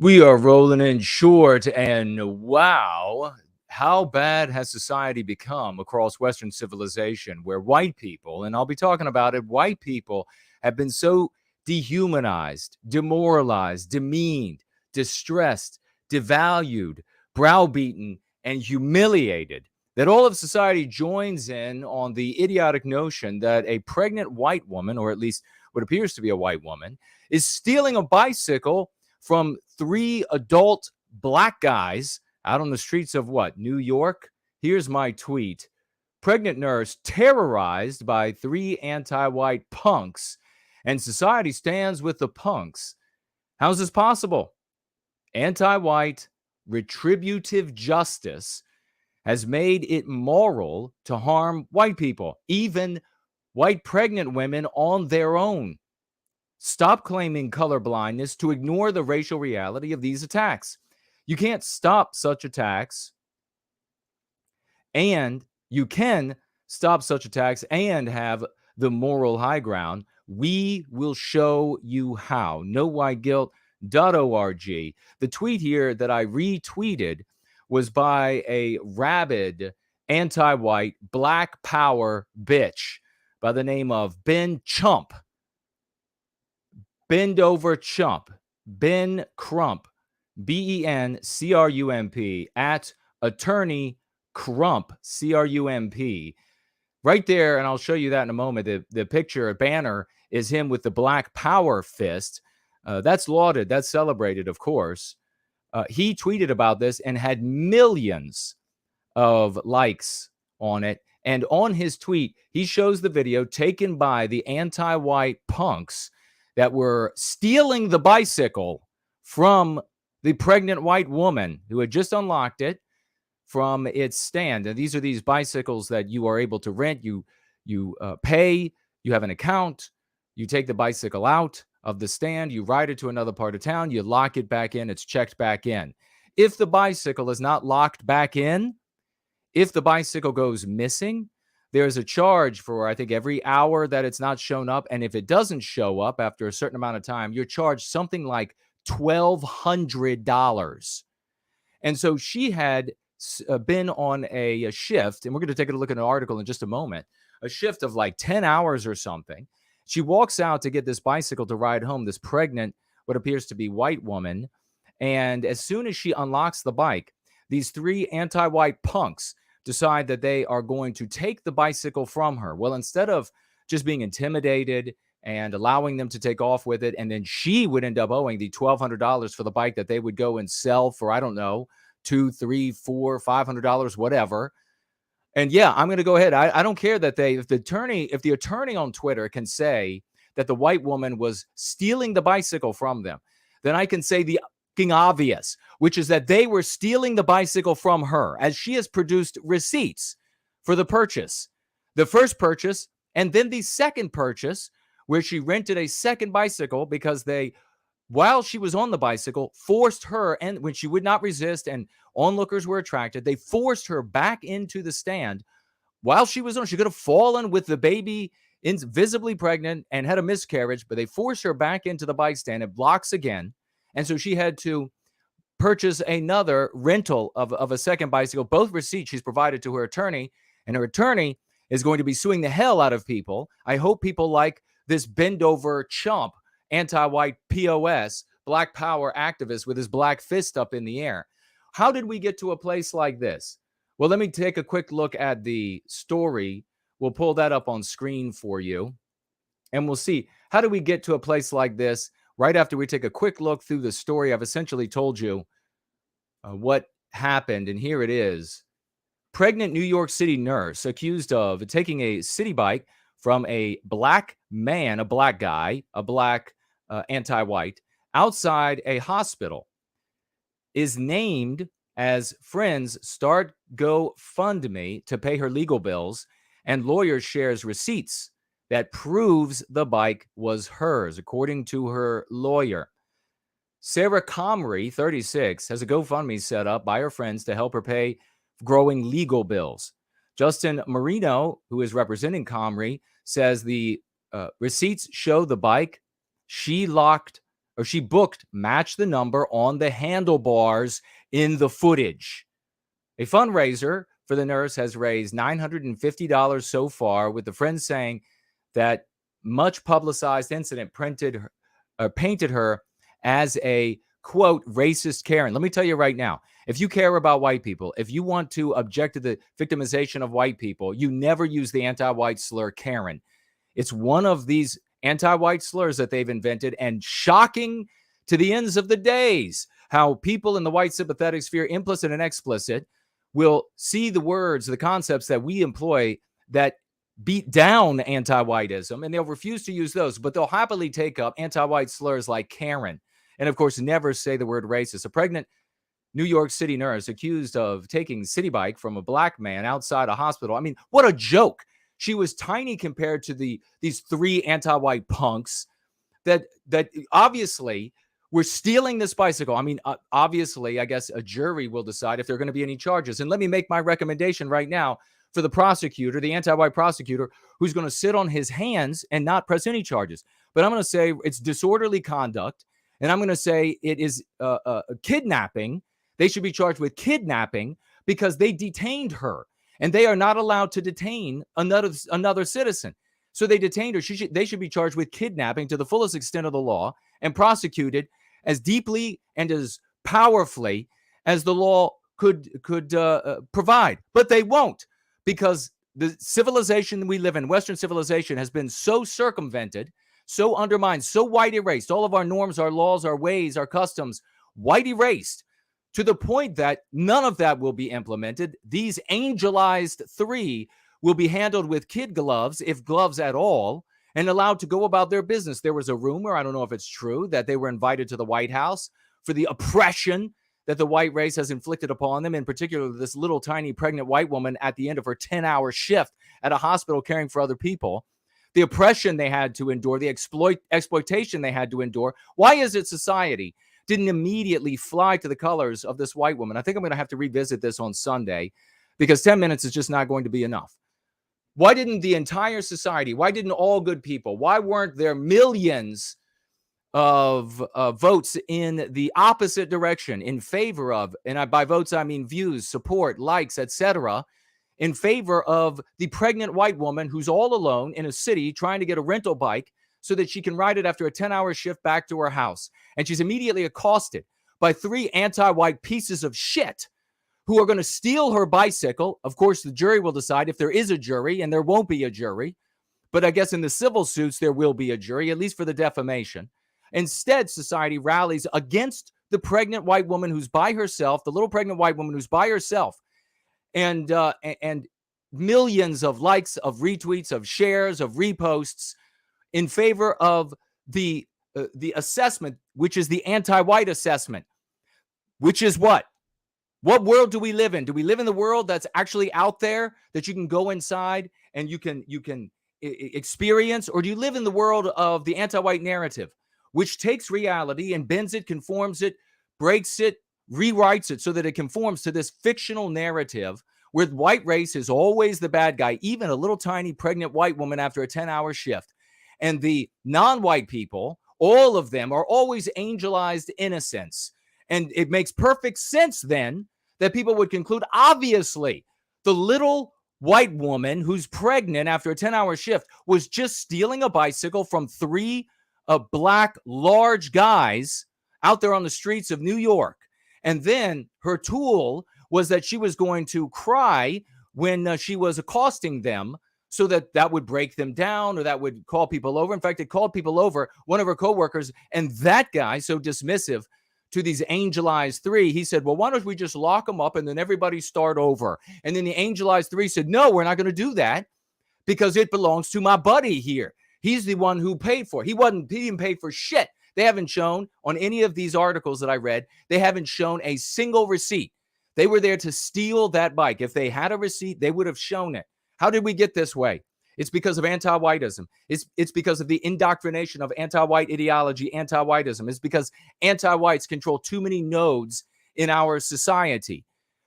We are rolling in short, and wow, how bad has society become across Western civilization where white people, and I'll be talking about it, white people have been so dehumanized, demoralized, demeaned, distressed, devalued, browbeaten, and humiliated that all of society joins in on the idiotic notion that a pregnant white woman, or at least what appears to be a white woman, is stealing a bicycle from three adult black guys out on the streets of what? New York? Here's my tweet. Pregnant nurse terrorized by three anti-white punks, and society stands with the punks. How's this possible? Anti-white retributive justice has made it moral to harm white people, even white pregnant women on their own. Stop claiming colorblindness to ignore the racial reality of these attacks. You can't stop such attacks, and you can stop such attacks and have the moral high ground. We will show you how. NoWhyGuilt.org. The tweet here that I retweeted was by a rabid anti-white black power bitch by the name of Ben Chump. Bend over chump, Ben Crump, BENCRUMP, at attorney Crump, CRUMP. Right there, and I'll show you that in a moment. The picture, a banner, is him with the black power fist. That's lauded, that's celebrated, of course. He tweeted about this and had millions of likes on it. And on his tweet, he shows the video taken by the anti-white punks that were stealing the bicycle from the pregnant white woman who had just unlocked it from its stand. And these are these bicycles that you are able to rent. You pay, you have an account, you take the bicycle out of the stand, you ride it to another part of town, you lock it back in, it's checked back in. If the bicycle is not locked back in, if the bicycle goes missing, there's a charge for, I think, every hour that it's not shown up. And if it doesn't show up after a certain amount of time, you're charged something like $1,200. And so she had been on a shift, and we're going to take a look at an article in just a moment, a shift of like 10 hours or something. She walks out to get this bicycle to ride home, this pregnant, what appears to be white woman. And as soon as she unlocks the bike, these three anti-white punks decide that they are going to take the bicycle from her. Well, instead of just being intimidated and allowing them to take off with it, and then she would end up owing the $1,200 for the bike that they would go and sell for, I don't know, $200, $300, $400, $500, whatever. And yeah, I'm going to go ahead. I don't care that if the attorney on Twitter can say that the white woman was stealing the bicycle from them, then I can say the obvious, which is that they were stealing the bicycle from her, as she has produced receipts for the purchase, the first purchase, and then the second purchase, where she rented a second bicycle because they, while she was on the bicycle, forced her, and when she would not resist and onlookers were attracted, they forced her back into the stand while she was on. She could have fallen with the baby visibly pregnant and had a miscarriage, but they forced her back into the bike stand. It blocks again. And so she had to purchase another rental of a second bicycle. Both receipts she's provided to her attorney, and her attorney is going to be suing the hell out of people. I hope people like this bend over chump, anti-white POS, black power activist with his black fist up in the air. How did we get to a place like this? Well, let me take a quick look at the story. We'll pull that up on screen for you, and we'll see, how do we get to a place like this? Right after we take a quick look through the story, I've essentially told you what happened, and here it is. Pregnant New York City nurse accused of taking a CitiBike from a black man, a black guy, a black anti-white, outside a hospital, is named as friends start GoFundMe to pay her legal bills, and lawyer shares receipts that proves the bike was hers, according to her lawyer. Sarah Comrie, 36, has a GoFundMe set up by her friends to help her pay growing legal bills. Justin Marino, who is representing Comrie, says the receipts show the bike she locked or she booked, match the number on the handlebars in the footage. A fundraiser for the nurse has raised $950 so far, with the friends saying that much publicized incident painted her as a, quote, racist Karen. Let me tell you right now, if you care about white people, if you want to object to the victimization of white people, you never use the anti-white slur Karen. It's one of these anti-white slurs that they've invented, and shocking to the ends of the days, how people in the white sympathetic sphere, implicit and explicit, will see the words, the concepts that we employ that beat down anti-whiteism, and they'll refuse to use those, but they'll happily take up anti-white slurs like Karen, and of course never say the word racist. A pregnant New York City nurse accused of taking CitiBike from a black man outside a hospital. I mean, what a joke. She was tiny compared to these three anti-white punks that obviously were stealing this bicycle. I mean, obviously, I guess a jury will decide if there are going to be any charges. And let me make my recommendation right now for the prosecutor, the anti-white prosecutor, who's going to sit on his hands and not press any charges. But I'm going to say it's disorderly conduct, and I'm going to say it is kidnapping. They should be charged with kidnapping because they detained her, and they are not allowed to detain another citizen. So they detained her. They should be charged with kidnapping to the fullest extent of the law and prosecuted as deeply and as powerfully as the law could provide. But they won't, because the civilization we live in, Western civilization, has been so circumvented, so undermined, so white erased. All of our norms, our laws, our ways, our customs, white erased, to the point that none of that will be implemented. These angelized three will be handled with kid gloves, if gloves at all, and allowed to go about their business. There was a rumor, I don't know if it's true, that they were invited to the White House for the oppression that the white race has inflicted upon them, in particular this little tiny pregnant white woman at the end of her 10-hour shift at a hospital caring for other people. The oppression they had to endure, the exploitation they had to endure. Why is it society didn't immediately fly to the colors of this white woman? I think I'm going to have to revisit this on Sunday, because 10 minutes is just not going to be enough. Why didn't the entire society, why didn't all good people, why weren't there millions of votes in the opposite direction in favor of, and by votes I mean views, support, likes, etc., in favor of the pregnant white woman who's all alone in a city trying to get a rental bike so that she can ride it after a 10-hour shift back to her house? And she's immediately accosted by three anti-white pieces of shit who are going to steal her bicycle. Of course, the jury will decide, if there is a jury, and there won't be a jury. But I guess in the civil suits, there will be a jury, at least for the defamation. Instead, society rallies against the pregnant white woman who's by herself, the little pregnant white woman who's by herself, and millions of likes, of retweets, of shares, of reposts in favor of the assessment, which is the anti-white assessment, which is what? What world do we live in? Do we live in the world that's actually out there that you can go inside and you can experience? Or do you live in the world of the anti-white narrative, which takes reality and bends it, conforms it, breaks it, rewrites it so that it conforms to this fictional narrative where white race is always the bad guy, even a little tiny pregnant white woman after a 10-hour shift. And the non-white people, all of them, are always angelized innocents. And it makes perfect sense then that people would conclude, obviously, the little white woman who's pregnant after a 10-hour shift was just stealing a bicycle from three black large guys out there on the streets of New York. And then her tool was that she was going to cry when she was accosting them, so that would break them down, or that would call people over. In fact, it called people over, one of her coworkers, and that guy, so dismissive to these angelized three, he said, well, why don't we just lock them up and then everybody start over? And then the angelized three said, no, we're not going to do that, because it belongs to my buddy here. He's the one who paid for it. He didn't pay for shit. They haven't shown on any of these articles that I read, they haven't shown a single receipt. They were there to steal that bike. If they had a receipt, they would have shown it. How did we get this way? It's because of anti-whiteism. It's because of the indoctrination of anti-white ideology, anti-whiteism. It's because anti-whites control too many nodes in our society,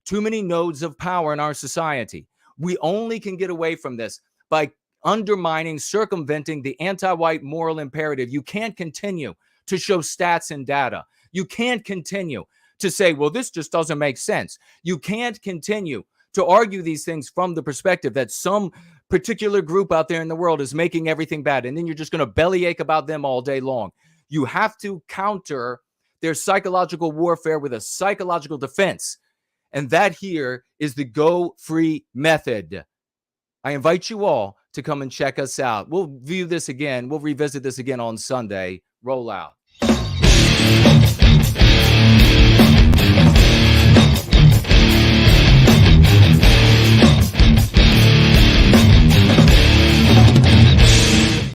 too many nodes of power in our society. We only can get away from this by undermining, circumventing the anti-white moral imperative. You can't continue to show stats and data. You can't continue to say, well, this just doesn't make sense. You can't continue to argue these things from the perspective that some particular group out there in the world is making everything bad, and then you're just going to bellyache about them all day long. You have to counter their psychological warfare with a psychological defense. And that here is the Go Free method. I invite you all to come and check us out. We'll view this again. We'll revisit this again on Sunday. Roll out.